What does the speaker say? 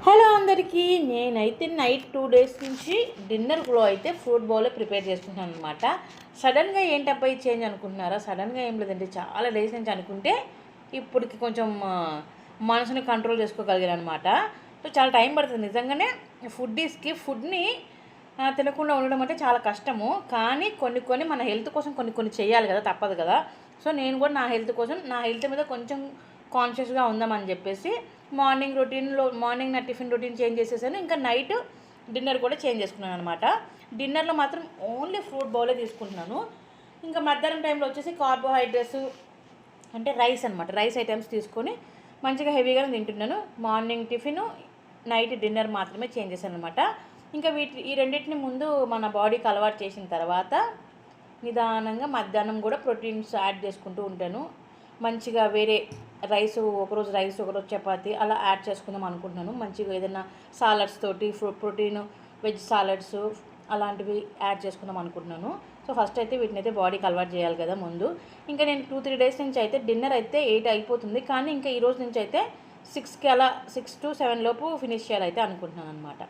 Hello అందరికీ, నేనైతే night 2 days నుంచి డిన్నర్లో అయితే ఫ్రూట్ బౌల్ ప్రిపేర్ చేసుకుంటున్నాను అనమాట. సడన్గా ఏంటబ్బా ఈ చేంజ్ అనుకుంటున్నారా? సడన్గా ఏం లేదండి, చాలా డేస్ నుంచి అనుకుంటే ఇప్పటికి కొంచెం మనసుని కంట్రోల్ చేసుకోగలిగాను అనమాట. సో చాలా టైం పడుతుంది నిజంగానే. ఫుడ్ని తినకుండా ఉండడం అంటే చాలా కష్టము. కానీ కొన్ని మన హెల్త్ కోసం కొన్ని చేయాలి కదా, తప్పదు కదా. సో నేను కూడా నా హెల్త్ మీద కొంచెం కాన్షియస్గా ఉందామని చెప్పేసి మార్నింగ్ నా టిఫిన్ రొటీన్ చేంజ్ చేసేసాను. ఇంకా నైట్ డిన్నర్ కూడా చేంజ్ చేసుకున్నాను అనమాట. డిన్నర్లో మాత్రం ఓన్లీ ఫ్రూట్ బౌలే తీసుకుంటున్నాను. ఇంకా మధ్యాహ్నం టైంలో వచ్చేసి కార్బోహైడ్రేట్స్ అంటే రైస్ ఐటమ్స్ తీసుకొని మంచిగా హెవీగానే తింటున్నాను. మార్నింగ్ టిఫిన్, నైట్ డిన్నర్ మాత్రమే చేంజ్ చేశాను అనమాట. ఇంకా ఈ రెండింటిని ముందు మన బాడీకి అలవాటు చేసిన తర్వాత నిదానంగా మధ్యాహ్నం కూడా ప్రోటీన్స్ యాడ్ చేసుకుంటూ ఉంటాను. మంచిగా వేరే ఒకరోజు రైస్ ఒకరోజు చపాతీ అలా యాడ్ చేసుకుందాం అనుకుంటున్నాను. మంచిగా ఏదైనా సాలడ్స్ తోటి ప్రోటీన్ వెజ్ సాలడ్స్ అలాంటివి యాడ్ చేసుకుందాం అనుకుంటున్నాను. సో ఫస్ట్ అయితే వీటిని అయితే బాడీకి అలవాటు చేయాలి కదా ముందు. ఇంకా నేను 2-3 డేస్ నుంచి అయితే డిన్నర్ అయితే 8 అయిపోతుంది. కానీ ఇంకా ఈరోజు నుంచి అయితే 6 to 7 లోపు ఫినిష్ చేయాలైతే అనుకుంటున్నాను అనమాట.